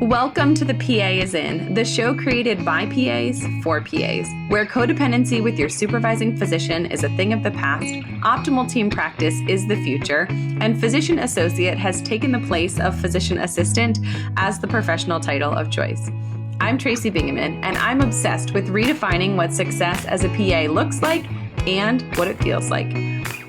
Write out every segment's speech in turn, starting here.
Welcome to the PA is In, the show created by PAs for PAs, where codependency with your supervising physician is a thing of the past, optimal team practice is the future, and physician associate has taken the place of physician assistant as the professional title of choice. I'm Tracy Bingaman, and I'm obsessed with redefining what success as a PA looks like and what it feels like.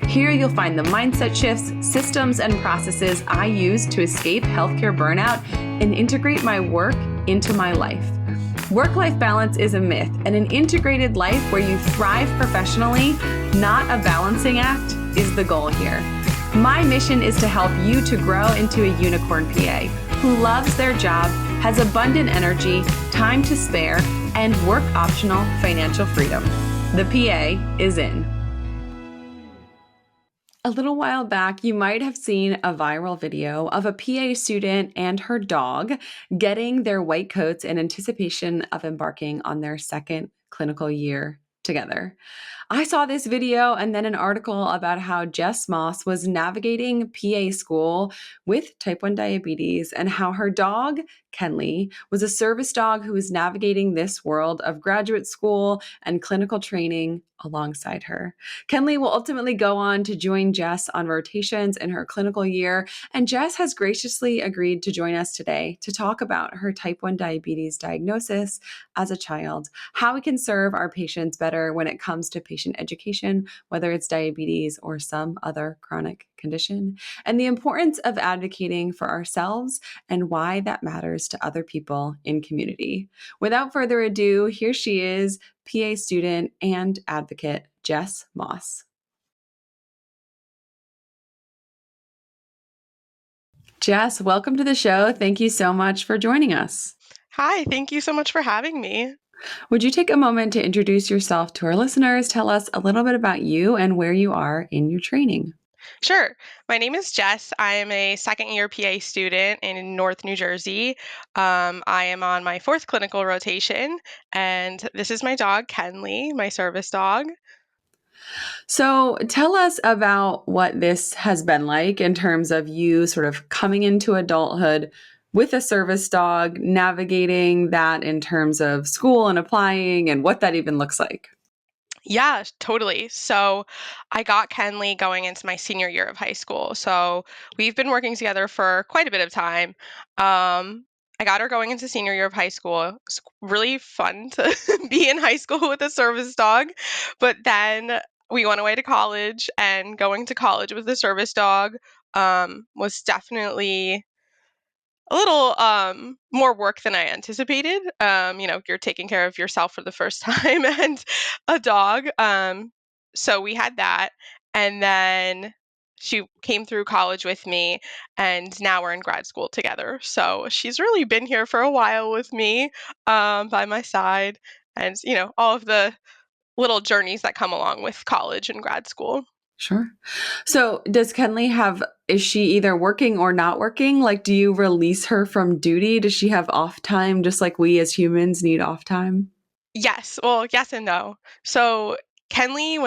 Here you'll find the mindset shifts, systems, and processes I use to escape healthcare burnout and integrate my work into my life. Work-life balance is a myth, and an integrated life where you thrive professionally, not a balancing act, is the goal here. My mission is to help you to grow into a unicorn PA who loves their job, has abundant energy, time to spare, and work-optional financial freedom. The PA is in. A little while back, you might have seen a viral video of a PA student and her dog getting their white coats in anticipation of embarking on their second clinical year together. I saw this video and then an article about how Jess Moss was navigating PA school with type 1 diabetes and how her dog, Kenley, was a service dog who was navigating this world of graduate school and clinical training alongside her. Kenley will ultimately go on to join Jess on rotations in her clinical year, and Jess has graciously agreed to join us today to talk about her type 1 diabetes diagnosis as a child, how we can serve our patients better when it comes to patient education, whether it's diabetes or some other chronic condition, and the importance of advocating for ourselves and why that matters to other people in community. Without further ado, here she is, PA student and advocate, Jess Moss. Jess, welcome to the show. Thank you so much for joining us. Hi, thank you so much for having me. Would you take a moment to introduce yourself to our listeners? Tell us a little bit about you and where you are in your training. Sure. My name is Jess. I am a second year PA student in North New Jersey. I am on my fourth clinical rotation, and this is my dog, Kenley, my service dog. So tell us about what this has been like in terms of you sort of coming into adulthood with a service dog, navigating that in terms of school and applying and what that even looks like. Yeah, totally. So I got Kenley going into my senior year of high school. So we've been working together for quite a bit of time. I got her going into senior year of high school. It's really fun to be in high school with a service dog. But then we went away to college, and going to college with a service dog was definitely a little more work than I anticipated. You're taking care of yourself for the first time and a dog. So we had that. And then she came through college with me, and now we're in grad school together. So she's really been here for a while with me, by my side, and, all of the little journeys that come along with college and grad school. Sure. So does Kenley is she either working or not working? Like, do you release her from duty? Does she have off time just like we as humans need off time? Yes. Well, yes and no. So Kenley,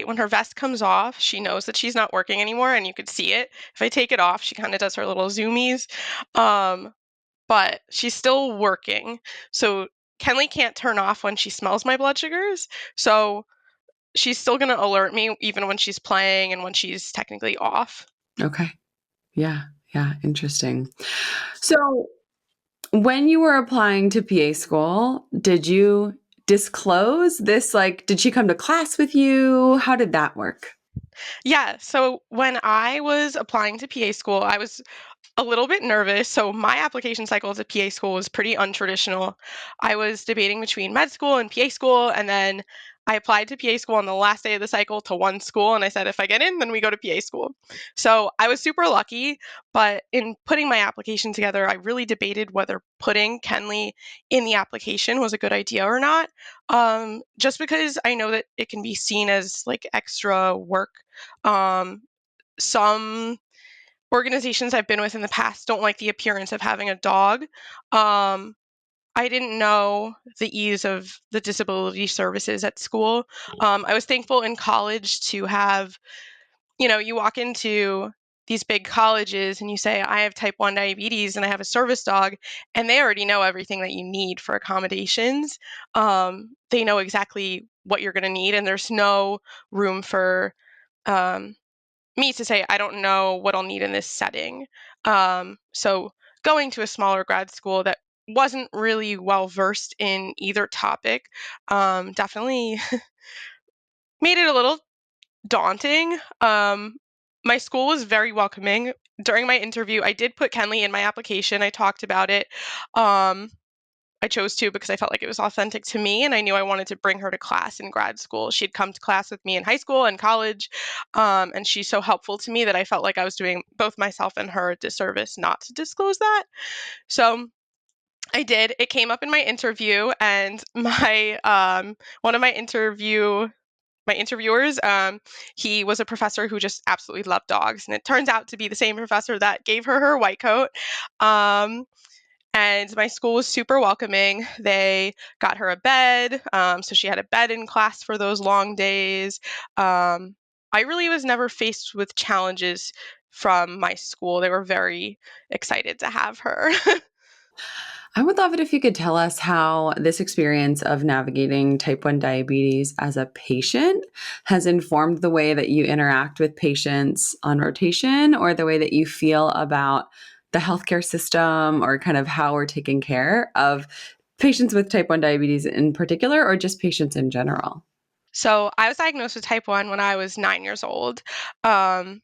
when her vest comes off, she knows that she's not working anymore, and you could see it. If I take it off, she kind of does her little zoomies. Um, but she's still working. So Kenley can't turn off when she smells my blood sugars. So she's still gonna alert me even when she's playing and when she's technically off. Okay. Yeah. Yeah. Interesting. So when you were applying to PA school, did you disclose this? Like, did she come to class with you? How did that work? Yeah. So when I was applying to PA school, I was a little bit nervous. So my application cycle to PA school was pretty untraditional. I was debating between med school and PA school, and then I applied to PA school on the last day of the cycle to one school, and I said, if I get in, then we go to PA school. So I was super lucky, but in putting my application together, I really debated whether putting Kenley in the application was a good idea or not, just because I know that it can be seen as like extra work. Um, some organizations I've been with in the past don't like the appearance of having a dog. Um, I didn't know the ease of the disability services at school. I was thankful in college to have, you walk into these big colleges and you say, I have type 1 diabetes and I have a service dog, and they already know everything that you need for accommodations. They know exactly what you're going to need, and there's no room for um, me to say, I don't know what I'll need in this setting. So going to a smaller grad school that wasn't really well versed in either topic definitely made it a little daunting. My school was very welcoming. During my interview, I did put Kenley in my application. I talked about it. I chose to because I felt like it was authentic to me, and I knew I wanted to bring her to class in grad school. She had come to class with me in high school and college, and she's so helpful to me that I felt like I was doing both myself and her a disservice not to disclose that. So I did. It came up in my interview, and my one of my interviewers, he was a professor who just absolutely loved dogs, and it turns out to be the same professor that gave her her white coat. Um, and my school was super welcoming. They got her a bed, so she had a bed in class for those long days. I really was never faced with challenges from my school. They were very excited to have her. I would love it if you could tell us how this experience of navigating type 1 diabetes as a patient has informed the way that you interact with patients on rotation or the way that you feel about the healthcare system or kind of how we're taking care of patients with type 1 diabetes in particular or just patients in general. So I was diagnosed with type 1 when I was 9 years old. Um,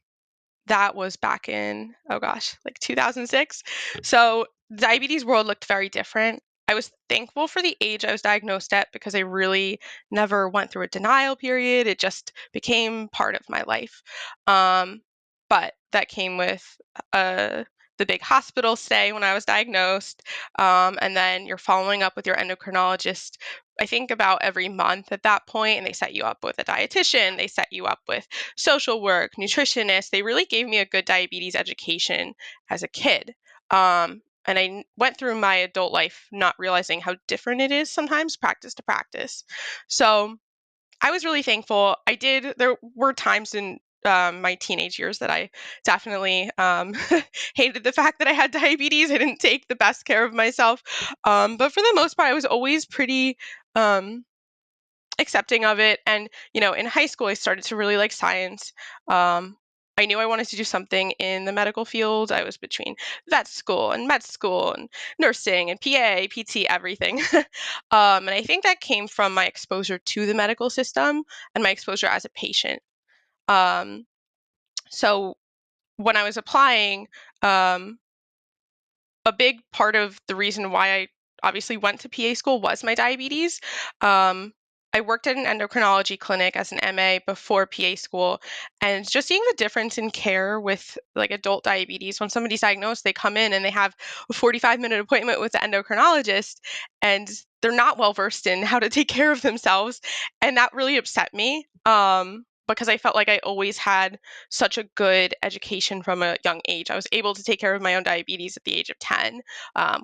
that was back in, oh gosh, like 2006. So the diabetes world looked very different. I was thankful for the age I was diagnosed at because I really never went through a denial period. It just became part of my life. Um, but that came with uh, the big hospital stay when I was diagnosed. And then you're following up with your endocrinologist, I think about every month at that point, and they set you up with a dietitian, they set you up with social work, nutritionist. They really gave me a good diabetes education as a kid. And I went through my adult life not realizing how different it is sometimes, practice to practice. So I was really thankful. There were times in my teenage years that I definitely hated the fact that I had diabetes. I didn't take the best care of myself. But for the most part, I was always pretty um, accepting of it. And, in high school, I started to really like science. I knew I wanted to do something in the medical field. I was between vet school and med school and nursing and PA, PT, everything. And I think that came from my exposure to the medical system and my exposure as a patient. Um, so when I was applying, um, a big part of the reason why I obviously went to PA school was my diabetes. Um, I worked at an endocrinology clinic as an MA before PA school, and just seeing the difference in care with like adult diabetes. When somebody's diagnosed, they come in and they have a 45-minute appointment with the endocrinologist, and they're not well versed in how to take care of themselves, and that really upset me. Because I felt like I always had such a good education from a young age. I was able to take care of my own diabetes at the age of 10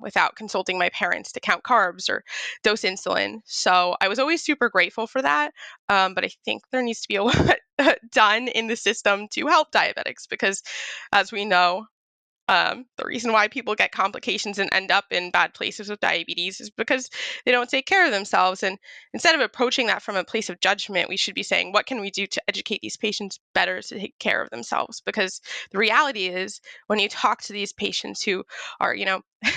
without consulting my parents to count carbs or dose insulin. So I was always super grateful for that. But I think there needs to be a lot done in the system to help diabetics because, as we know, the reason why people get complications and end up in bad places with diabetes is because they don't take care of themselves. And instead of approaching that from a place of judgment, we should be saying, what can we do to educate these patients better to take care of themselves? Because the reality is, when you talk to these patients who are,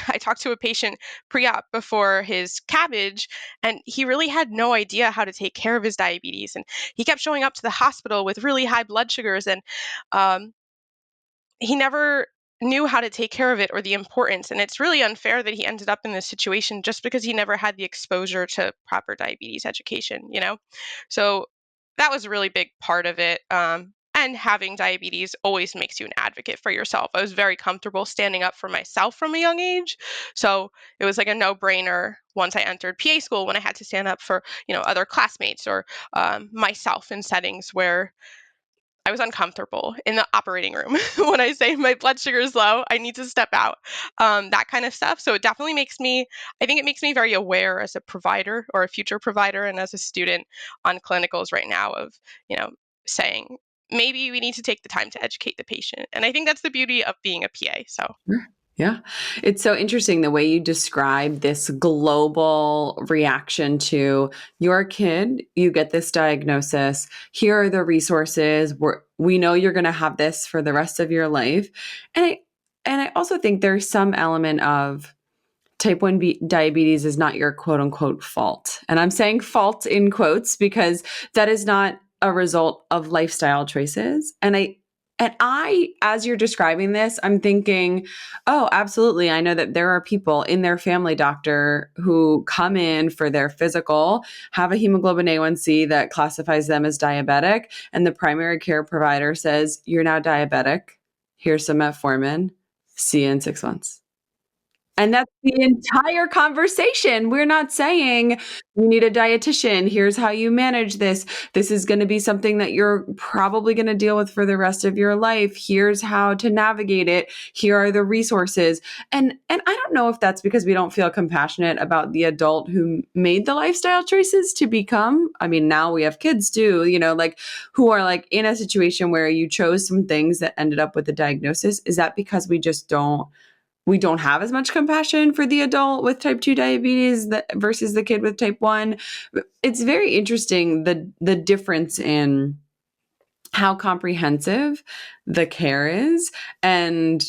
I talked to a patient pre-op before his cabbage, and he really had no idea how to take care of his diabetes. And he kept showing up to the hospital with really high blood sugars. And um, he never knew how to take care of it or the importance. And it's really unfair that he ended up in this situation just because he never had the exposure to proper diabetes education. So that was a really big part of it. And having diabetes always makes you an advocate for yourself. I was very comfortable standing up for myself from a young age. So it was like a no-brainer once I entered PA school when I had to stand up for, other classmates or myself in settings where I was uncomfortable in the operating room when I say my blood sugar is low, I need to step out, that kind of stuff. So it definitely I think it makes me very aware as a provider or a future provider and as a student on clinicals right now of, you know, saying maybe we need to take the time to educate the patient. And I think that's the beauty of being a PA. So Sure. Yeah. It's so interesting the way you describe this global reaction to your kid. You get this diagnosis. Here are the resources. We know you're going to have this for the rest of your life. And I also think there's some element of type 1 diabetes is not your quote unquote fault. And I'm saying fault in quotes because that is not a result of lifestyle choices. And I, as you're describing this, I'm thinking, oh, absolutely. I know that there are people in their family doctor who come in for their physical, have a hemoglobin A1C that classifies them as diabetic, and the primary care provider says, you're now diabetic. Here's some metformin. See you in 6 months. And that's the entire conversation. We're not saying you need a dietitian. Here's how you manage this. This is going to be something that you're probably going to deal with for the rest of your life. Here's how to navigate it. Here are the resources. And I don't know if that's because we don't feel compassionate about the adult who made the lifestyle choices to become. I mean, now we have kids too, like who are like in a situation where you chose some things that ended up with a diagnosis. Is that because we don't have as much compassion for the adult with type 2 diabetes versus the kid with type 1? It's very interesting the difference in how comprehensive the care is. And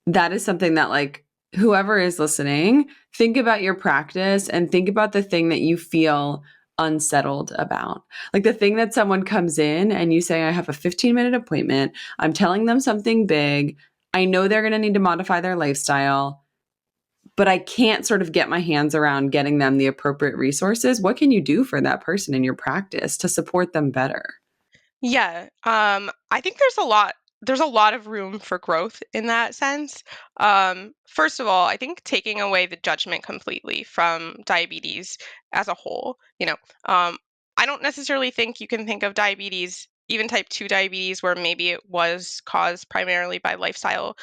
that is something that, like, whoever is listening, think about your practice and think about the thing that you feel unsettled about. Like the thing that someone comes in and you say, I have a 15-minute appointment. I'm telling them something big. I know they're going to need to modify their lifestyle, but I can't sort of get my hands around getting them the appropriate resources. What can you do for that person in your practice to support them better? yeah, I think there's a lot of room for growth in that sense. First of all, I think taking away the judgment completely from diabetes as a whole, I don't necessarily think you can think of diabetes, even type 2 diabetes, where maybe it was caused primarily by lifestyle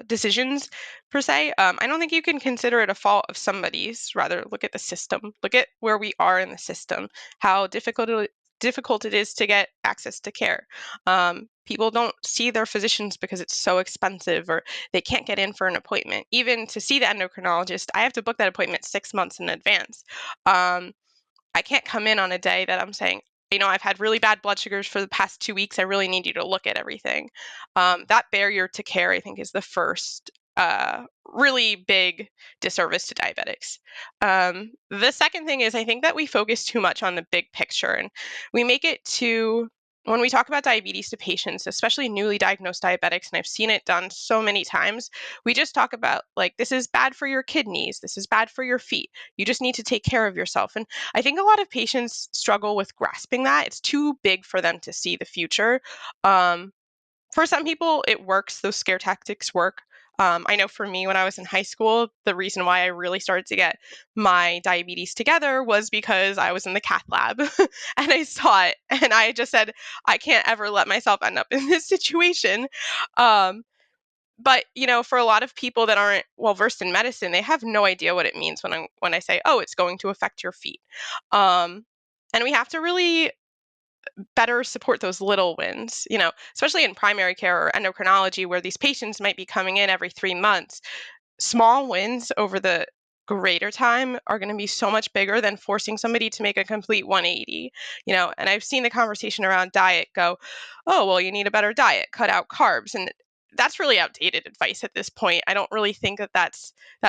decisions per se. I don't think you can consider it a fault of somebody's. Rather, look at the system. Look at where we are in the system. How difficult it is to get access to care. People don't see their physicians because it's so expensive, or they can't get in for an appointment. Even to see the endocrinologist, I have to book that appointment 6 months in advance. Um, I can't come in on a day that I'm saying, I've had really bad blood sugars for the past 2 weeks. I really need you to look at everything. That barrier to care, I think, is the first really big disservice to diabetics. The second thing is I think that we focus too much on the big picture, and we make it too. When we talk about diabetes to patients, especially newly diagnosed diabetics, and I've seen it done so many times, we just talk about like, this is bad for your kidneys, this is bad for your feet. You just need to take care of yourself. And I think a lot of patients struggle with grasping that. It's too big for them to see the future. Um, for some people, it works. Those scare tactics work. I know for me, when I was in high school, the reason why I really started to get my diabetes together was because I was in the cath lab and I saw it. And I just said, I can't ever let myself end up in this situation. Um, but for a lot of people that aren't well versed in medicine, they have no idea what it means when I say, oh, it's going to affect your feet. um, and we have to really better support those little wins, especially in primary care or endocrinology, where these patients might be coming in every 3 months. Small wins over the greater time are going to be so much bigger than forcing somebody to make a complete 180. And I've seen the conversation around diet go, oh, well, you need a better diet, cut out carbs. And that's really outdated advice at this point. I don't really think that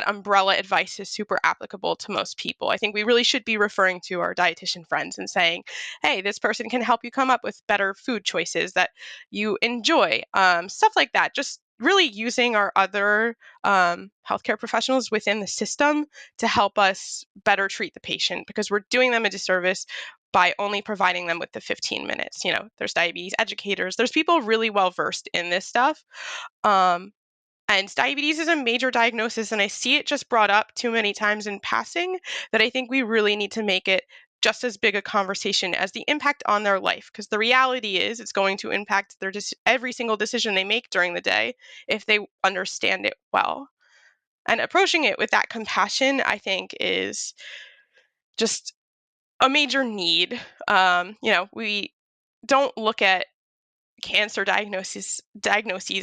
umbrella advice is super applicable to most people. I think we really should be referring to our dietitian friends and saying, hey, this person can help you come up with better food choices that you enjoy, stuff like that. Just really using our other healthcare professionals within the system to help us better treat the patient, because we're doing them a disservice by only providing them with the 15 minutes. There's diabetes educators, there's people really well versed in this stuff. Um, and diabetes is a major diagnosis, and I see it just brought up too many times in passing, that I think we really need to make it just as big a conversation as the impact on their life, because the reality is it's going to impact every single decision they make during the day if they understand it well. And approaching it with that compassion, I think, is just a major need. We don't look at cancer diagnoses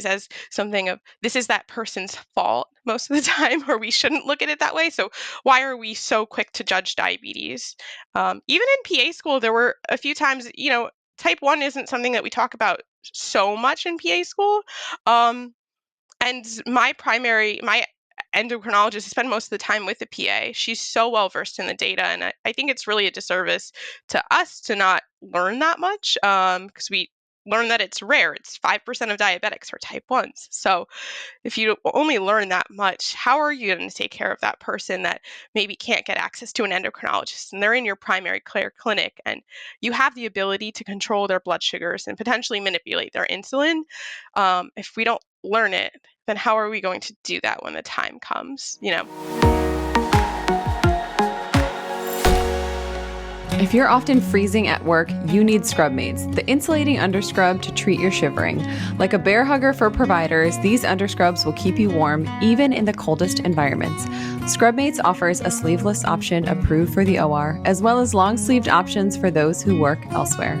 as something of this is that person's fault most of the time, or we shouldn't look at it that way. So why are we so quick to judge diabetes? Even in PA school, there were a few times, type 1 isn't something that we talk about so much in PA school. Um, and my endocrinologist spend most of the time with the PA. She's so well versed in the data, and I think it's really a disservice to us to not learn that much, because we learn that it's rare. It's 5% of diabetics are type 1s. So if you only learn that much, how are you going to take care of that person that maybe can't get access to an endocrinologist and they're in your primary care clinic and you have the ability to control their blood sugars and potentially manipulate their insulin? If we don't learn it, then how are we going to do that when the time comes? If you're often freezing at work, you need Scrubmates, the insulating underscrub to treat your shivering. Like a bear hugger for providers, these underscrubs will keep you warm even in the coldest environments. Scrubmates offers a sleeveless option approved for the OR, as well as long-sleeved options for those who work elsewhere.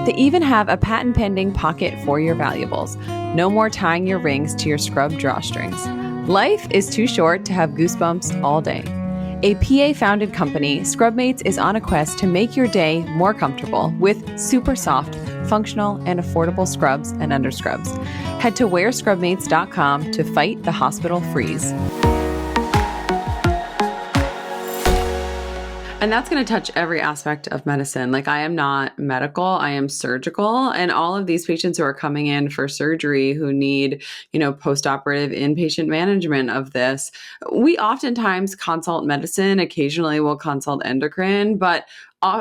They even have a patent-pending pocket for your valuables. No more tying your rings to your scrub drawstrings. Life is too short to have goosebumps all day. A PA-founded company, Scrubmates is on a quest to make your day more comfortable with super soft, functional, and affordable scrubs and underscrubs. Head to wearscrubmates.com to fight the hospital freeze. And that's going to touch every aspect of medicine. Like, I am not medical, I am surgical. And all of these patients who are coming in for surgery who need, post-operative inpatient management of this, we oftentimes consult medicine. Occasionally we'll consult endocrine, but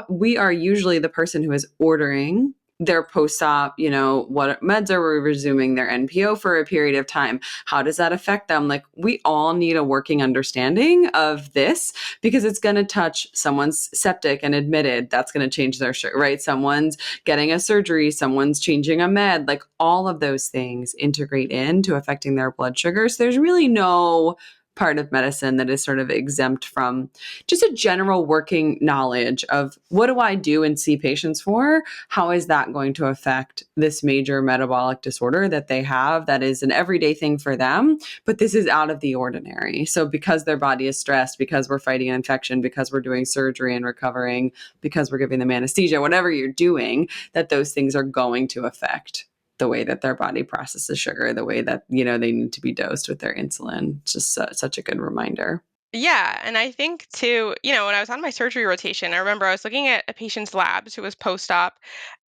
we are usually the person who is ordering their post-op, what meds are we resuming, their NPO for a period of time. How does that affect them? Like, we all need a working understanding of this because it's going to touch someone's septic and admitted. That's going to change their sugar, right? Someone's getting a surgery, someone's changing a med, like all of those things integrate into affecting their blood sugar. So there's really no part of medicine that is sort of exempt from just a general working knowledge of what do I do and see patients for? How is that going to affect this major metabolic disorder that they have that is an everyday thing for them, but this is out of the ordinary. So because their body is stressed, because we're fighting an infection, because we're doing surgery and recovering, because we're giving them anesthesia, whatever you're doing, that those things are going to affect the way that their body processes sugar, the way that, they need to be dosed with their insulin. It's just such a good reminder. Yeah, and I think too, when I was on my surgery rotation, I remember I was looking at a patient's labs who was post-op,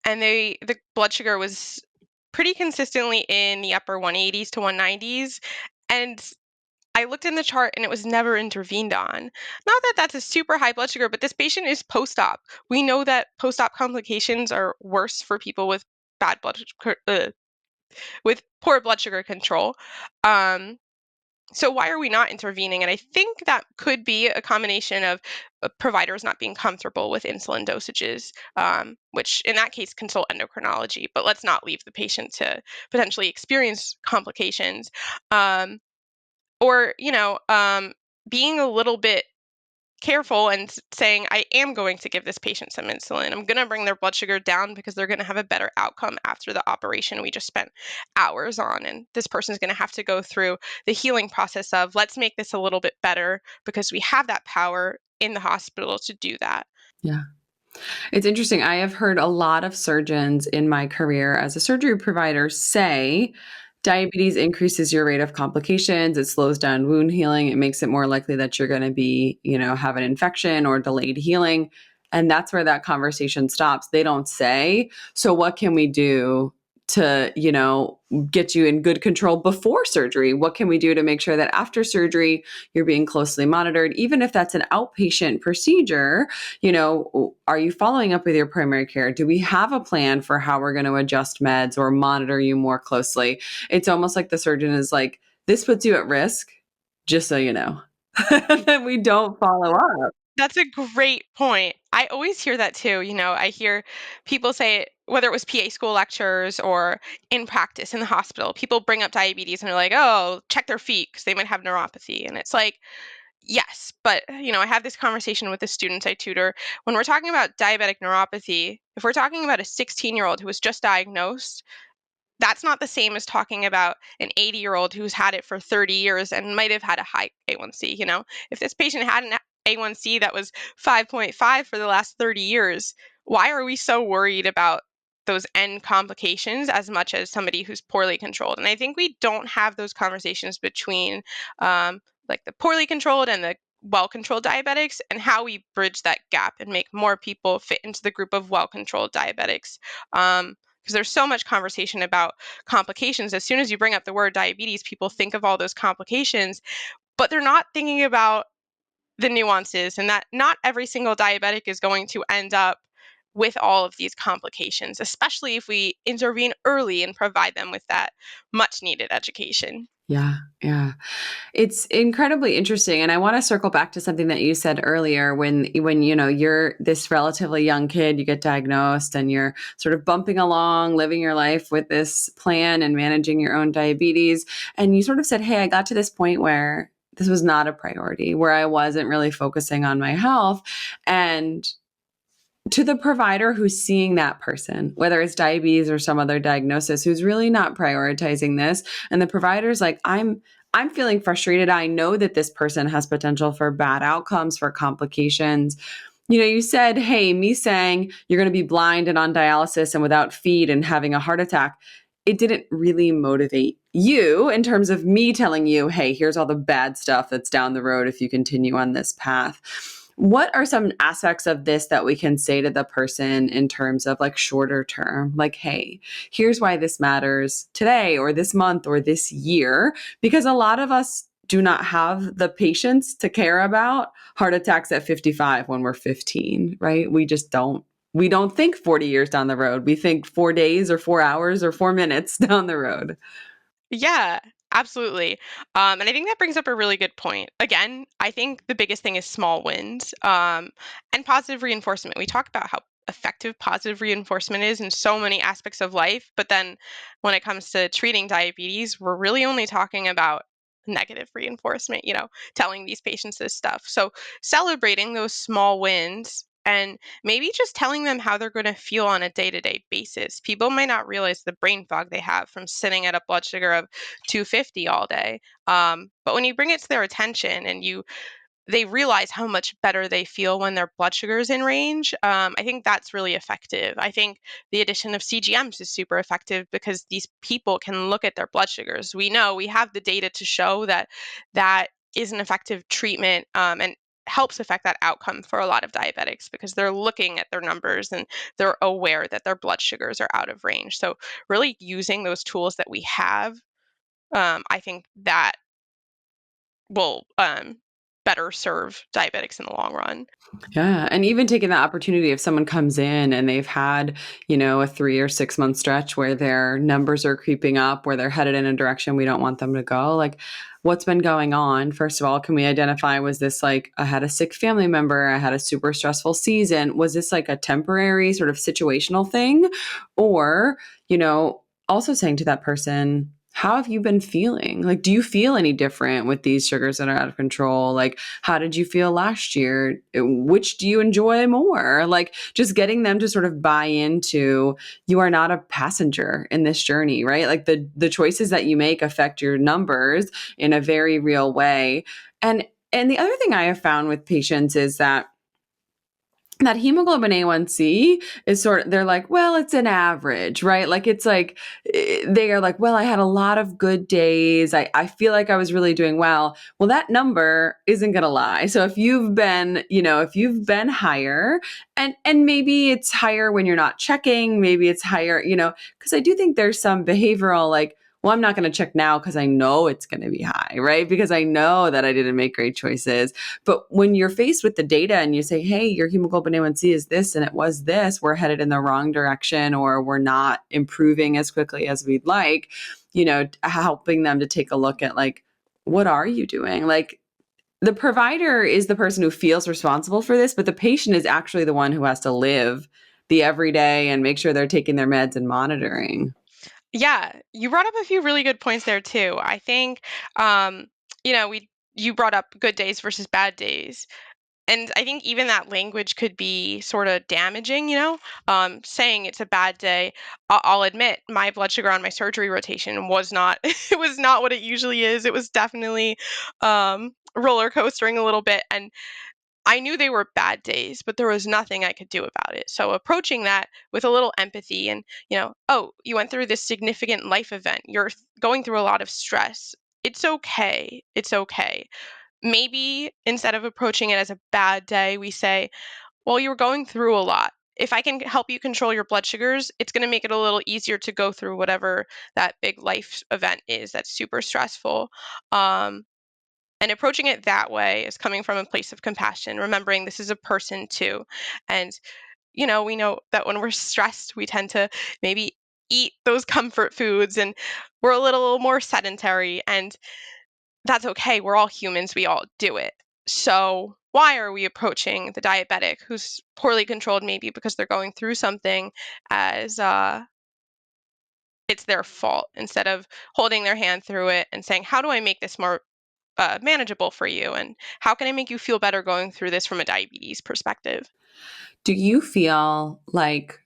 and the blood sugar was pretty consistently in the upper 180s to 190s, and I looked in the chart and it was never intervened on. Not that that's a super high blood sugar, but this patient is post-op. We know that post-op complications are worse for people with bad with poor blood sugar control. Um, so why are we not intervening? And I think that could be a combination of providers not being comfortable with insulin dosages, which in that case consult endocrinology. But let's not leave the patient to potentially experience complications, or being a little bit careful and saying, I am going to give this patient some insulin. I'm going to bring their blood sugar down because they're going to have a better outcome after the operation we just spent hours on. And this person is going to have to go through the healing process of let's make this a little bit better because we have that power in the hospital to do that. Yeah. It's interesting. I have heard a lot of surgeons in my career as a surgery provider say diabetes increases your rate of complications. It slows down wound healing. It makes it more likely that you're going to be, have an infection or delayed healing. And that's where that conversation stops. They don't say, so what can we do to, get you in good control before surgery? What can we do to make sure that after surgery, you're being closely monitored? Even if that's an outpatient procedure, are you following up with your primary care? Do we have a plan for how we're going to adjust meds or monitor you more closely? It's almost like the surgeon is like, this puts you at risk, just so you know. And we don't follow up. That's a great point. I always hear that too. I hear people say, whether it was PA school lectures or in practice in the hospital, people bring up diabetes and they're like, oh, check their feet because they might have neuropathy. And it's like, Yes, but I have this conversation with the students I tutor. When we're talking about diabetic neuropathy, if we're talking about a 16-year-old who was just diagnosed, that's not the same as talking about an 80-year-old who's had it for 30 years and might have had a high A1C. If this patient had an A1C that was 5.5 for the last 30 years, why are we so worried about those end complications as much as somebody who's poorly controlled? And I think we don't have those conversations between like the poorly controlled and the well-controlled diabetics, and how we bridge that gap and make more people fit into the group of well-controlled diabetics. Because there's so much conversation about complications. As soon as you bring up the word diabetes, people think of all those complications, but they're not thinking about the nuances, and that not every single diabetic is going to end up with all of these complications, especially if we intervene early and provide them with that much needed education. Yeah, yeah. It's incredibly interesting, and I want to circle back to something that you said earlier when you're this relatively young kid, you get diagnosed and you're sort of bumping along, living your life with this plan and managing your own diabetes, and you sort of said, "Hey, I got to this point where this was not a priority, where I wasn't really focusing on my health." And to the provider who's seeing that person, whether it's diabetes or some other diagnosis, who's really not prioritizing this, and the provider's like, I'm feeling frustrated. I know that this person has potential for bad outcomes, for complications. You said, hey, me saying you're going to be blind and on dialysis and without feed and having a heart attack, it didn't really motivate you in terms of me telling you, hey, here's all the bad stuff that's down the road if you continue on this path. What are some aspects of this that we can say to the person in terms of like shorter term? Like, hey, here's why this matters today or this month or this year, because a lot of us do not have the patience to care about heart attacks at 55 when we're 15, right? We just don't. We don't think 40 years down the road. We think 4 days or 4 hours or 4 minutes down the road. Yeah, absolutely. And I think that brings up a really good point. Again, I think the biggest thing is small wins, and positive reinforcement. We talk about how effective positive reinforcement is in so many aspects of life, but then when it comes to treating diabetes, we're really only talking about negative reinforcement, telling these patients this stuff. So celebrating those small wins and maybe just telling them how they're going to feel on a day-to-day basis. People might not realize the brain fog they have from sitting at a blood sugar of 250 all day. But when you bring it to their attention and they realize how much better they feel when their blood sugar is in range, I think that's really effective. I think the addition of CGMs is super effective because these people can look at their blood sugars. We know we have the data to show that that is an effective treatment, and helps affect that outcome for a lot of diabetics because they're looking at their numbers and they're aware that their blood sugars are out of range. So really using those tools that we have, I think that will better serve diabetics in the long run. Yeah. And even taking the opportunity if someone comes in and they've had, a 3 or 6 month stretch where their numbers are creeping up, where they're headed in a direction we don't want them to go, like what's been going on? First of all, can we identify, was this like I had a sick family member? I had a super stressful season. Was this like a temporary sort of situational thing? Or, also saying to that person, how have you been feeling? Like, do you feel any different with these sugars that are out of control? Like, how did you feel last year? Which do you enjoy more? Like, just getting them to sort of buy into you are not a passenger in this journey, right? Like the choices that you make affect your numbers in a very real way. And the other thing I have found with patients is that hemoglobin A1C is they're like, well, it's an average, right? Like, it's like, they are like, well, I had a lot of good days. I feel like I was really doing well. Well, that number isn't going to lie. So if you've been higher and maybe it's higher when you're not checking, maybe it's higher, because I do think there's some behavioral, like, well, I'm not going to check now because I know it's going to be high, right? Because I know that I didn't make great choices. But when you're faced with the data and you say, hey, your hemoglobin A1C is this and it was this, we're headed in the wrong direction or we're not improving as quickly as we'd like, helping them to take a look at like, what are you doing? Like, the provider is the person who feels responsible for this, but the patient is actually the one who has to live the everyday and make sure they're taking their meds and monitoring. Yeah, you brought up a few really good points there too. I think, um, we you brought up good days versus bad days. And I think even that language could be sort of damaging, saying it's a bad day. I'll admit my blood sugar on my surgery rotation was not, it was not what it usually is. It was definitely roller coastering a little bit. And I knew they were bad days, but there was nothing I could do about it. So approaching that with a little empathy and, oh, you went through this significant life event. You're going through a lot of stress. It's okay. It's okay. Maybe instead of approaching it as a bad day, we say, well, you were going through a lot. If I can help you control your blood sugars, it's going to make it a little easier to go through whatever that big life event is that's super stressful. Um, and approaching it that way is coming from a place of compassion, remembering this is a person too. And, we know that when we're stressed, we tend to maybe eat those comfort foods and we're a little more sedentary. And that's okay. We're all humans. We all do it. So why are we approaching the diabetic who's poorly controlled, maybe because they're going through something, as it's their fault, instead of holding their hand through it and saying, how do I make this more manageable for you? And how can I make you feel better going through this from a diabetes perspective? Do you feel like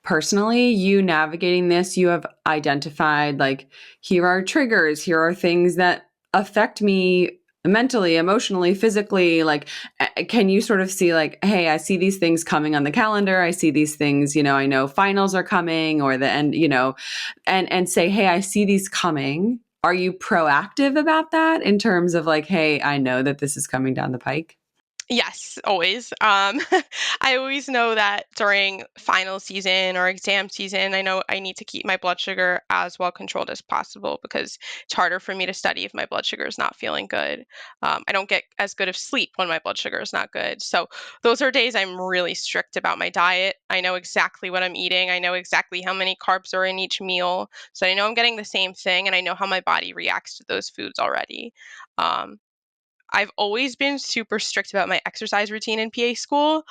personally, you navigating this, you have identified like, here are triggers, here are things that affect me mentally, emotionally, physically? Like, can you sort of see like, hey, I see these things coming on the calendar. I see these things, I know finals are coming or the end, and say, hey, I see these coming. Are you proactive about that in terms of like, hey, I know that this is coming down the pike? Yes, always. I always know that during final season or exam season, I know I need to keep my blood sugar as well controlled as possible because it's harder for me to study if my blood sugar is not feeling good. I don't get as good of sleep when my blood sugar is not good. So those are days I'm really strict about my diet. I know exactly what I'm eating. I know exactly how many carbs are in each meal. So I know I'm getting the same thing and I know how my body reacts to those foods already. Um, I've always been super strict about my exercise routine in PA school.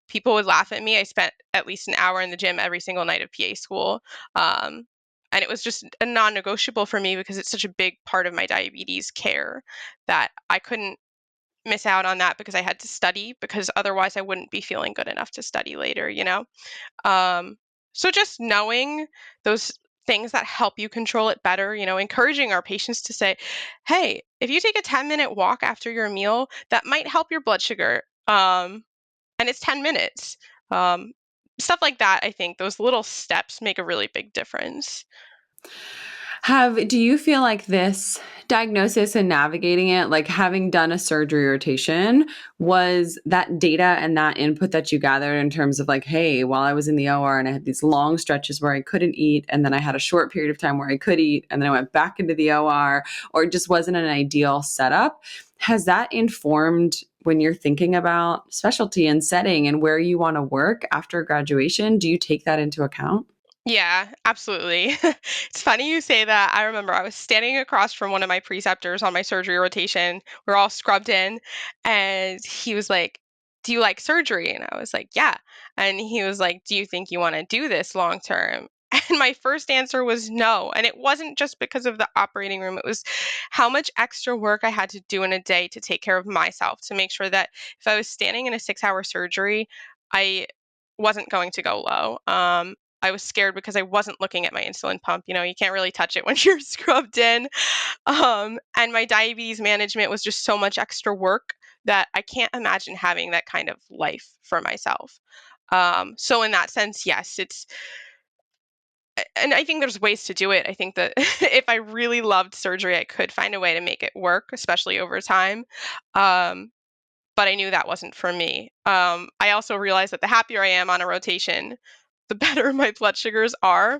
People would laugh at me. I spent at least an hour in the gym every single night of PA school. Um, and it was just a non negotiable for me because it's such a big part of my diabetes care that I couldn't miss out on that because I had to study, because otherwise I wouldn't be feeling good enough to study later. Um, so just knowing those things that help you control it better, encouraging our patients to say, hey, if you take a 10-minute walk after your meal, that might help your blood sugar. And it's 10 minutes. Um, Stuff like that, I think those little steps make a really big difference. Do you feel like this diagnosis and navigating it, like having done a surgery rotation, was that data and that input that you gathered in terms of like, hey, while I was in the OR and I had these long stretches where I couldn't eat, and then I had a short period of time where I could eat, and then I went back into the OR, or it just wasn't an ideal setup? Has that informed when you're thinking about specialty and setting and where you want to work after graduation? Do you take that into account? Yeah, absolutely. It's funny you say that. I remember I was standing across from one of my preceptors on my surgery rotation. We're all scrubbed in, and he was like, "Do you like surgery?" And I was like, "Yeah." And he was like, "Do you think you want to do this long term?" And my first answer was no. And it wasn't just because of the operating room, it was how much extra work I had to do in a day to take care of myself, to make sure that if I was standing in a 6-hour surgery, I wasn't going to go low. I was scared because I wasn't looking at my insulin pump. You can't really touch it when you're scrubbed in. And my diabetes management was just so much extra work that I can't imagine having that kind of life for myself. So in that sense, yes, and I think there's ways to do it. I think that if I really loved surgery, I could find a way to make it work, especially over time. Um, but I knew that wasn't for me. I also realized that the happier I am on a rotation, the better my blood sugars are.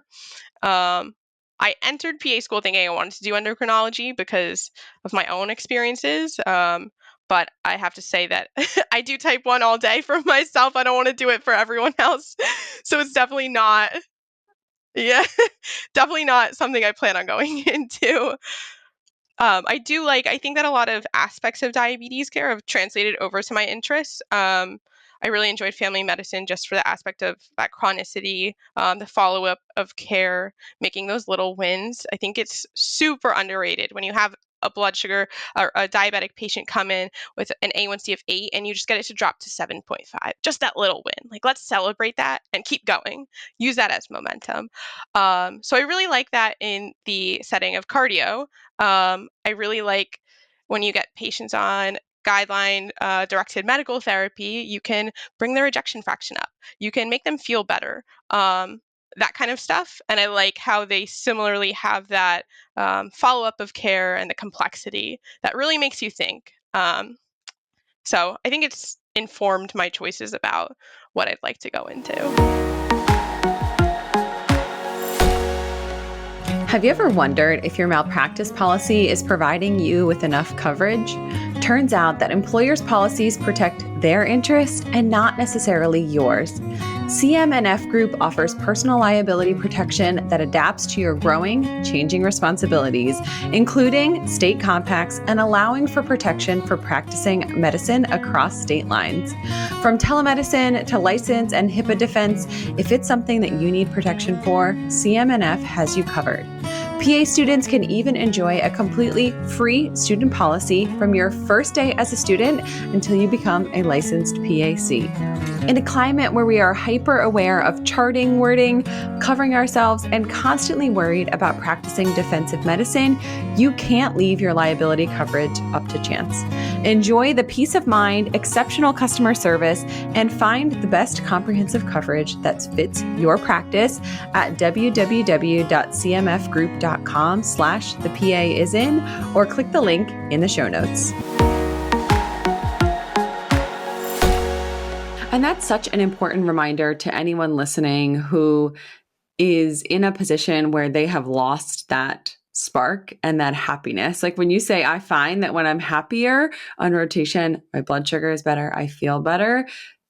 Um, I entered PA school thinking I wanted to do endocrinology because of my own experiences. But I have to say that I do type 1 all day for myself. I don't want to do it for everyone else. So it's definitely not, yeah, definitely not something I plan on going into. I think that a lot of aspects of diabetes care have translated over to my interests. I really enjoyed family medicine just for the aspect of that chronicity, the follow up of care, making those little wins. I think it's super underrated when you have a blood sugar or a diabetic patient come in with an A1C of 8 and you just get it to drop to 7.5. Just that little win. Like, let's celebrate that and keep going. Use that as momentum. So I really like that in the setting of cardio. I really like when you get patients on guideline directed medical therapy, you can bring their ejection fraction up. You can make them feel better. That kind of stuff. And I like how they similarly have that follow-up of care and the complexity that really makes you think. So I think it's informed my choices about what I'd like to go into. Have you ever wondered if your malpractice policy is providing you with enough coverage? Turns out that employers' policies protect their interests and not necessarily yours. CM&F Group offers personal liability protection that adapts to your growing, changing responsibilities, including state compacts and allowing for protection for practicing medicine across state lines. From telemedicine to license and HIPAA defense, if it's something that you need protection for, CM&F has you covered. PA students can even enjoy a completely free student policy from your first day as a student until you become a licensed PAC. In a climate where we are hyper aware of charting, wording, covering ourselves, and constantly worried about practicing defensive medicine, you can't leave your liability coverage up to chance. Enjoy the peace of mind, exceptional customer service, and find the best comprehensive coverage that fits your practice at www.cmfgroup.com/the PA is in, or click the link in the show notes. And that's such an important reminder to anyone listening who is in a position where they have lost that spark and that happiness. Like when you say, I find that when I'm happier on rotation, my blood sugar is better, I feel better.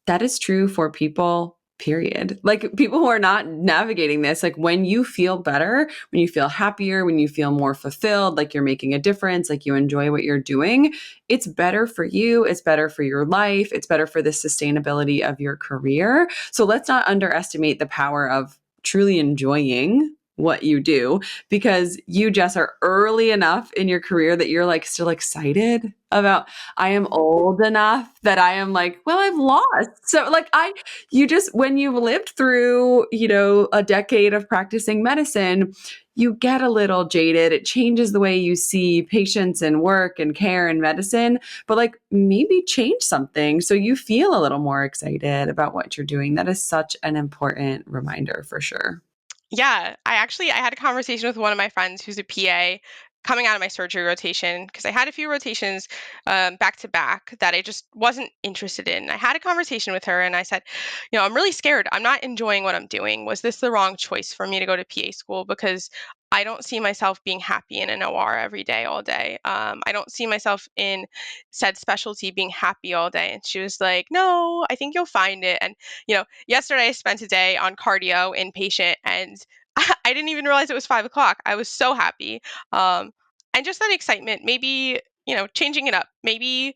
That is true for people, period. Like people who are not navigating this, like when you feel better, when you feel happier, when you feel more fulfilled, like you're making a difference, like you enjoy what you're doing, it's better for you. It's better for your life. It's better for the sustainability of your career. So let's not underestimate the power of truly enjoying what you do, because you, Jess, are early enough in your career that you're like still excited about, I am old enough that I am like, well, I've lost. So like you just, when you've lived through, a decade of practicing medicine, you get a little jaded. It changes the way you see patients and work and care and medicine, but like maybe change something so you feel a little more excited about what you're doing. That is such an important reminder for sure. Yeah, I had a conversation with one of my friends who's a PA coming out of my surgery rotation because I had a few rotations back to back that I just wasn't interested in. I had a conversation with her and I said, I'm really scared. I'm not enjoying what I'm doing. Was this the wrong choice for me to go to PA school? Because I don't see myself being happy in an OR every day, all day. I don't see myself in said specialty being happy all day. And she was like, no, I think you'll find it. And yesterday I spent a day on cardio inpatient and I didn't even realize it was 5 o'clock. I was so happy. And just that excitement, maybe, changing it up, maybe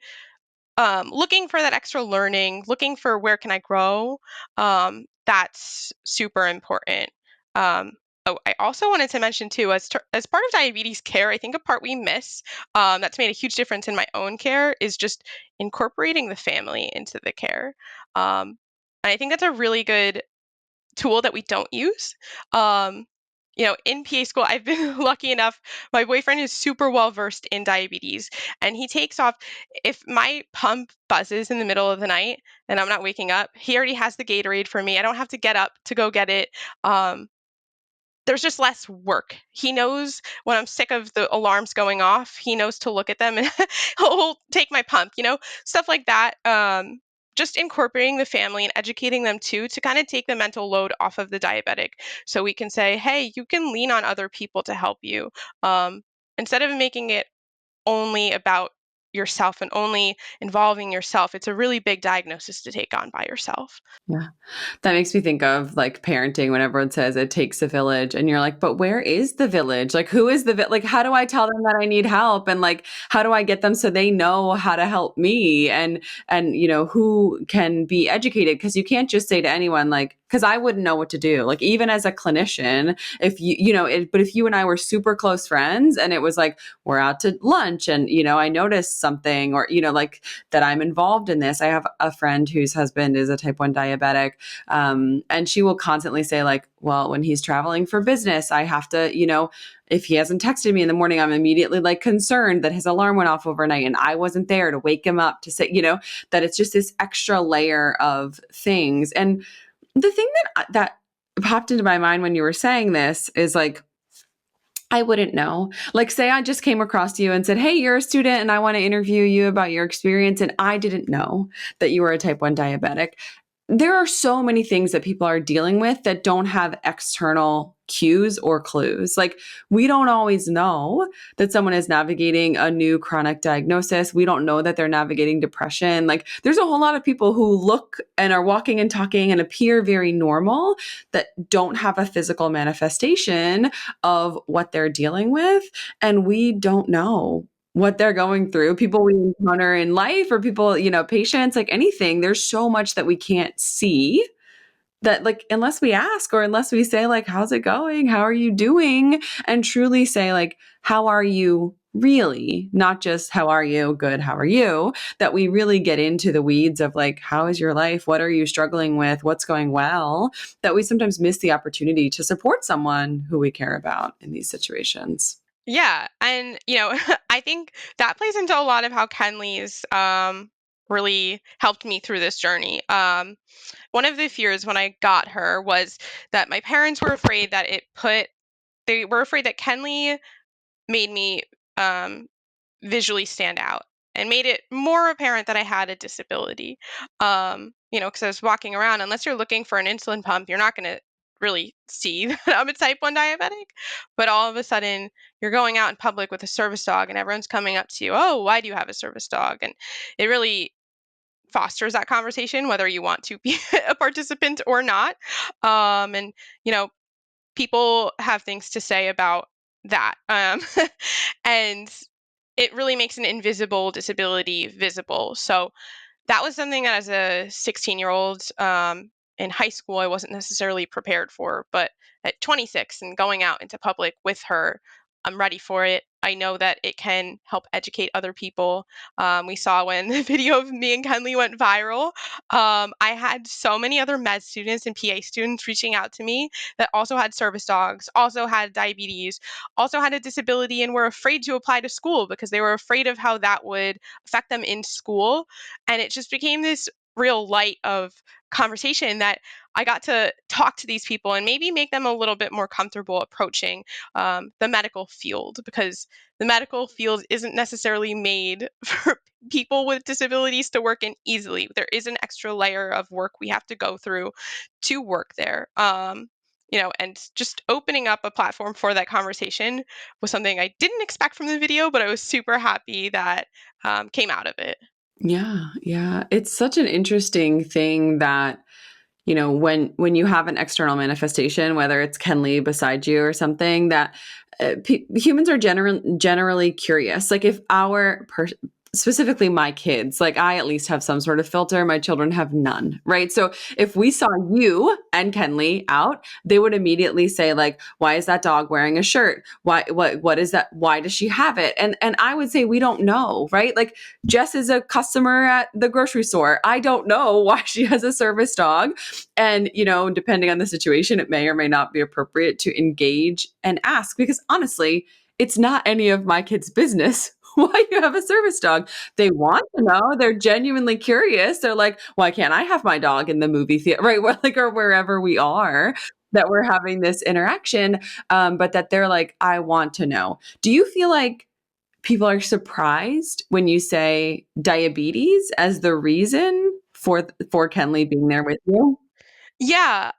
looking for that extra learning, looking for where can I grow. That's super important. Oh, I also wanted to mention too, as part of diabetes care, I think a part we miss that's made a huge difference in my own care is just incorporating the family into the care. And I think that's a really good tool that we don't use. Um, in PA school, I've been lucky enough. My boyfriend is super well versed in diabetes, and he takes off. If my pump buzzes in the middle of the night and I'm not waking up, he already has the Gatorade for me. I don't have to get up to go get it. There's just less work. He knows when I'm sick of the alarms going off, he knows to look at them and he'll take my pump, stuff like that. Just incorporating the family and educating them too to kind of take the mental load off of the diabetic. So we can say, hey, you can lean on other people to help you. Instead of making it only about yourself and only involving yourself, it's a really big diagnosis to take on by yourself. Yeah. That makes me think of like parenting when everyone says it takes a village and you're like, but where is the village? Like, who is the, like, how do I tell them that I need help? And like, how do I get them so they know how to help me? And, who can be educated? Cause you can't just say to anyone, like, because I wouldn't know what to do. Like, even as a clinician, if but if you and I were super close friends and it was like, we're out to lunch and, I noticed something or, like that I'm involved in this. I have a friend whose husband is a type 1 diabetic. And she will constantly say, like, well, when he's traveling for business, I have to, if he hasn't texted me in the morning, I'm immediately like concerned that his alarm went off overnight and I wasn't there to wake him up to say, that it's just this extra layer of things. And the thing that popped into my mind when you were saying this is like, I wouldn't know. Like, say I just came across you and said, hey, you're a student and I want to interview you about your experience. And I didn't know that you were a type 1 diabetic. There are so many things that people are dealing with that don't have external cues or clues. Like, we don't always know that someone is navigating a new chronic diagnosis. We don't know that they're navigating depression. Like, there's a whole lot of people who look and are walking and talking and appear very normal that don't have a physical manifestation of what they're dealing with. And we don't know what they're going through, people we encounter in life or people, patients, like anything. There's so much that we can't see that, like, unless we ask or unless we say, like, how's it going? How are you doing? And truly say, like, how are you really? Not just how are you? Good. How are you? That we really get into the weeds of, like, how is your life? What are you struggling with? What's going well? That we sometimes miss the opportunity to support someone who we care about in these situations. Yeah, and I think that plays into a lot of how Kenley's really helped me through this journey. One of the fears when I got her was that my parents were afraid that they were afraid that Kenley made me um, visually stand out and made it more apparent that I had a disability. Because I was walking around, unless you're looking for an insulin pump, you're not going to really see that I'm a type 1 diabetic. But all of a sudden, you're going out in public with a service dog and everyone's coming up to you, oh, why do you have a service dog? And it really fosters that conversation, whether you want to be a participant or not. And, you know, people have things to say about that. And it really makes an invisible disability visible. So that was something that as a 16-year-old in high school, I wasn't necessarily prepared for. But at 26 and going out into public with her, I'm ready for it. I know that it can help educate other people. We saw when the video of me and Kenley went viral. I had so many other med students and PA students reaching out to me that also had service dogs, also had diabetes, also had a disability, and were afraid to apply to school because they were afraid of how that would affect them in school. And it just became this real light of conversation that I got to talk to these people and maybe make them a little bit more comfortable approaching the medical field, because the medical field isn't necessarily made for people with disabilities to work in easily. There is an extra layer of work we have to go through to work there. And just opening up a platform for that conversation was something I didn't expect from the video, but I was super happy that came out of it. Yeah, yeah. It's such an interesting thing that, when you have an external manifestation, whether it's Kenley beside you or something, that humans are generally curious. Like, if specifically my kids, like, I at least have some sort of filter. My children have none, right? So if we saw you and Kenley out, they would immediately say, like, why is that dog wearing a shirt? What is that? Why does she have it? And I would say, we don't know, right? Like, Jess is a customer at the grocery store. I don't know why she has a service dog. And, depending on the situation, it may or may not be appropriate to engage and ask, because honestly, it's not any of my kids' business why you have a service dog. They want to know. They're genuinely curious. They're like, why can't I have my dog in the movie theater? Right. Like, or wherever we are that we're having this interaction. But that they're like, I want to know. Do you feel like people are surprised when you say diabetes as the reason for Kenley being there with you? Yeah,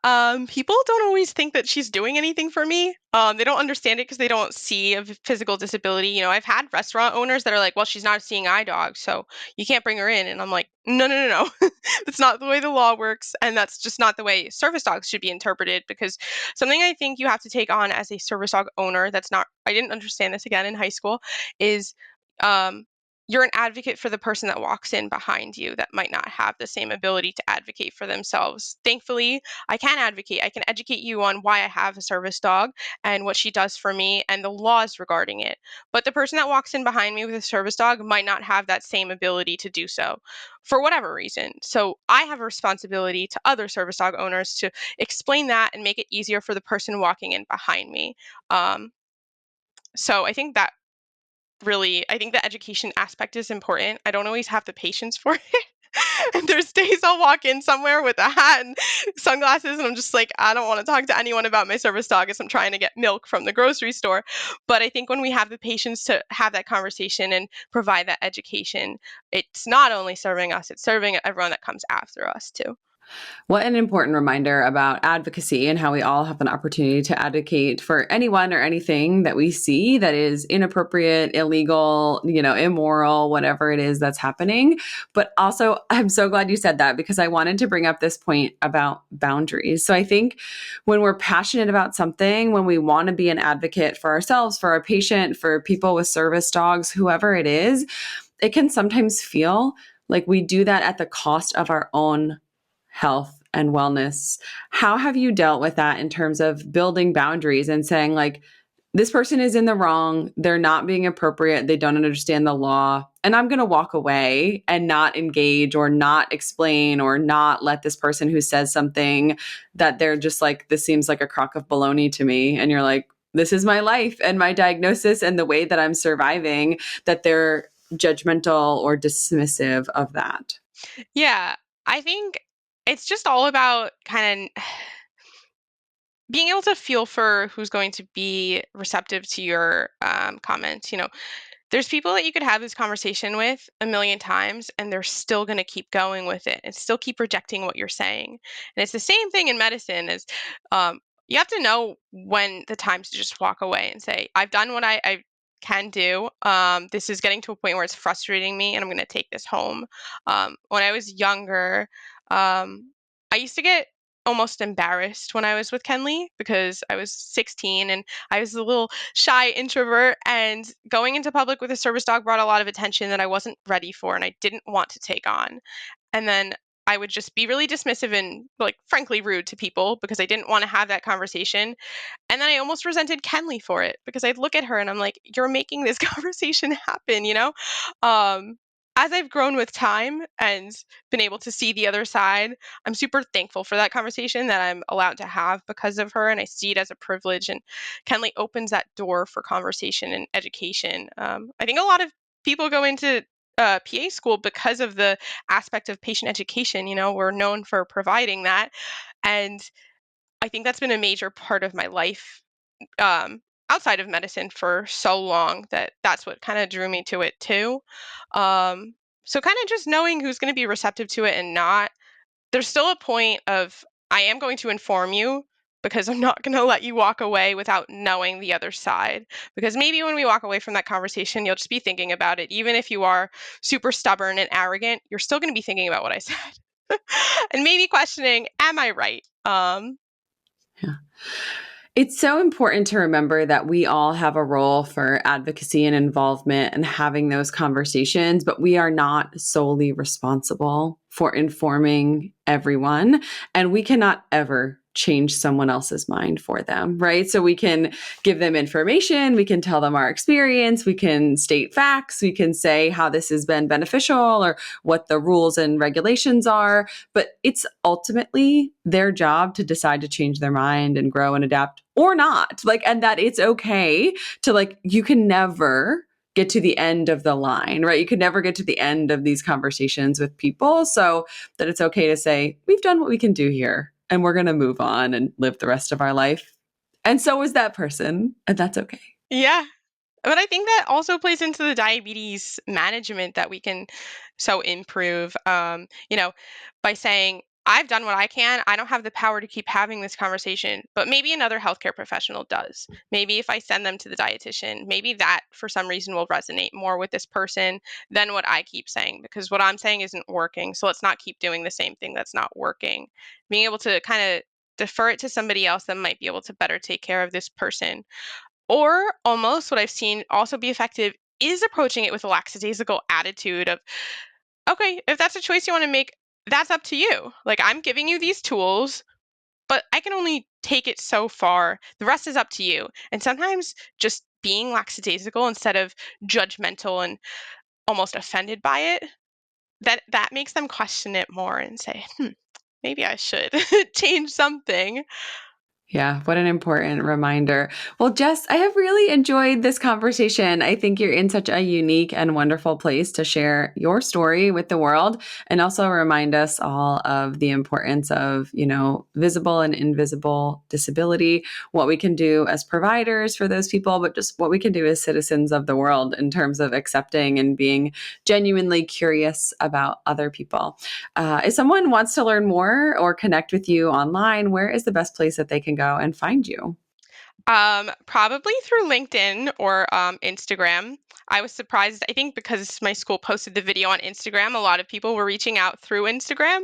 people don't always think that she's doing anything for me. They don't understand it because they don't see a physical disability. I've had restaurant owners that are like, "Well, she's not a seeing eye dog, so you can't bring her in." And I'm like, "No, no, no, no. That's not the way the law works, and that's just not the way service dogs should be interpreted." Because something I think you have to take on as a service dog owner, that's not, I didn't understand this again in high school, is you're an advocate for the person that walks in behind you that might not have the same ability to advocate for themselves. Thankfully, I can advocate. I can educate you on why I have a service dog and what she does for me and the laws regarding it. But the person that walks in behind me with a service dog might not have that same ability to do so for whatever reason. So I have a responsibility to other service dog owners to explain that and make it easier for the person walking in behind me. Um, so I think that really, I think the education aspect is important. I don't always have the patience for it. And there's days I'll walk in somewhere with a hat and sunglasses, and I'm just like, I don't want to talk to anyone about my service dog as I'm trying to get milk from the grocery store. But I think when we have the patience to have that conversation and provide that education, it's not only serving us, it's serving everyone that comes after us too. What an important reminder about advocacy and how we all have an opportunity to advocate for anyone or anything that we see that is inappropriate, illegal, immoral, whatever it is that's happening. But also, I'm so glad you said that because I wanted to bring up this point about boundaries. So I think when we're passionate about something, when we want to be an advocate for ourselves, for our patient, for people with service dogs, whoever it is, it can sometimes feel like we do that at the cost of our own health and wellness. How have you dealt with that in terms of building boundaries and saying, like, this person is in the wrong, they're not being appropriate, they don't understand the law, and I'm going to walk away and not engage or not explain or not let this person who says something that they're just like, this seems like a crock of bologna to me. And you're like, this is my life and my diagnosis and the way that I'm surviving, that they're judgmental or dismissive of that. Yeah, I think it's just all about kind of being able to feel for who's going to be receptive to your comments. There's people that you could have this conversation with a million times and they're still going to keep going with it and still keep rejecting what you're saying. And it's the same thing in medicine is um, you have to know when the time to just walk away and say, I've done what I can do. This is getting to a point where it's frustrating me and I'm going to take this home. When I was younger, I used to get almost embarrassed when I was with Kenley because I was 16 and I was a little shy introvert, and going into public with a service dog brought a lot of attention that I wasn't ready for and I didn't want to take on. And then I would just be really dismissive and, like, frankly rude to people because I didn't want to have that conversation. And then I almost resented Kenley for it because I'd look at her and I'm like, you're making this conversation happen. Um, as I've grown with time and been able to see the other side, I'm super thankful for that conversation that I'm allowed to have because of her. And I see it as a privilege. And Kenley opens that door for conversation and education. I think a lot of people go into PA school because of the aspect of patient education. We're known for providing that. And I think that's been a major part of my life um, outside of medicine for so long that that's what kind of drew me to it too. So kind of just knowing who's going to be receptive to it and not. There's still a point of I am going to inform you because I'm not going to let you walk away without knowing the other side. Because maybe when we walk away from that conversation, you'll just be thinking about it. Even if you are super stubborn and arrogant, you're still going to be thinking about what I said and maybe questioning, am I right? Yeah. It's so important to remember that we all have a role for advocacy and involvement and having those conversations, but we are not solely responsible for informing everyone. And we cannot ever change someone else's mind for them, right? So we can give them information, we can tell them our experience, we can state facts, we can say how this has been beneficial or what the rules and regulations are, but it's ultimately their job to decide to change their mind and grow and adapt or not. And that it's okay to you can never get to the end of the line, right? You can never get to the end of these conversations with people. So that it's okay to say, we've done what we can do here and we're going to move on and live the rest of our life. And so is that person. And that's okay. Yeah. But I think that also plays into the diabetes management that we can so improve, by saying, I've done what I can. I don't have the power to keep having this conversation, but maybe another healthcare professional does. Maybe if I send them to the dietitian, maybe that for some reason will resonate more with this person than what I keep saying, because what I'm saying isn't working. So let's not keep doing the same thing that's not working. Being able to kind of defer it to somebody else that might be able to better take care of this person. Or almost what I've seen also be effective is approaching it with a lackadaisical attitude of, okay, if that's a choice you want to make, that's up to you. Like, I'm giving you these tools, but I can only take it so far. The rest is up to you. And sometimes just being lackadaisical instead of judgmental and almost offended by it, that makes them question it more and say, maybe I should change something. Yeah, what an important reminder. Well, Jess, I have really enjoyed this conversation. I think you're in such a unique and wonderful place to share your story with the world and also remind us all of the importance of, visible and invisible disability, what we can do as providers for those people, but just what we can do as citizens of the world in terms of accepting and being genuinely curious about other people. If someone wants to learn more or connect with you online, where is the best place that they can go and find you? Probably through LinkedIn or Instagram. I was surprised, I think because my school posted the video on Instagram, a lot of people were reaching out through Instagram.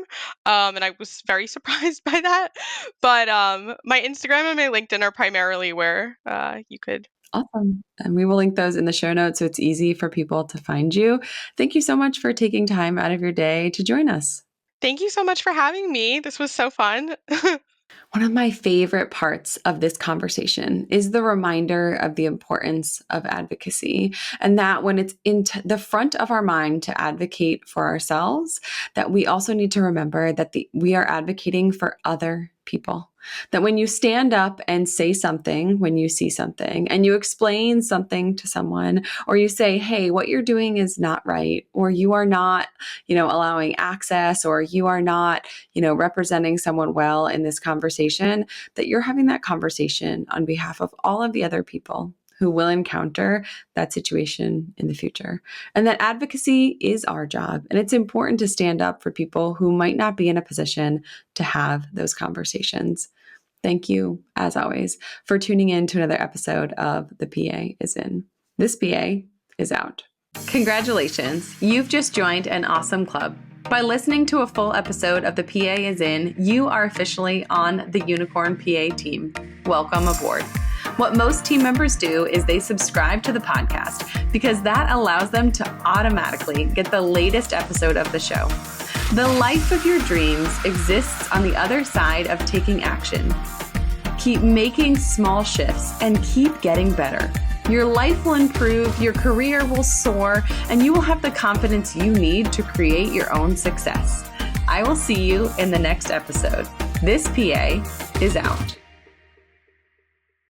And I was very surprised by that. But my Instagram and my LinkedIn are primarily where you could. Awesome. And we will link those in the show notes so it's easy for people to find you. Thank you so much for taking time out of your day to join us. Thank you so much for having me. This was so fun. One of my favorite parts of this conversation is the reminder of the importance of advocacy, and that when it's in the front of our mind to advocate for ourselves, that we also need to remember that we are advocating for other people. That when you stand up and say something, when you see something, and you explain something to someone, or you say, hey, what you're doing is not right, or you are not, allowing access, or you are not, representing someone well in this conversation, that you're having that conversation on behalf of all of the other people who will encounter that situation in the future. And that advocacy is our job. And it's important to stand up for people who might not be in a position to have those conversations. Thank you, as always, for tuning in to another episode of The PA is In. This PA is out. Congratulations, you've just joined an awesome club. By listening to a full episode of The PA is In, you are officially on the Unicorn PA team. Welcome aboard. What most team members do is they subscribe to the podcast because that allows them to automatically get the latest episode of the show. The life of your dreams exists on the other side of taking action. Keep making small shifts and keep getting better. Your life will improve, your career will soar, and you will have the confidence you need to create your own success. I will see you in the next episode. This PA is out.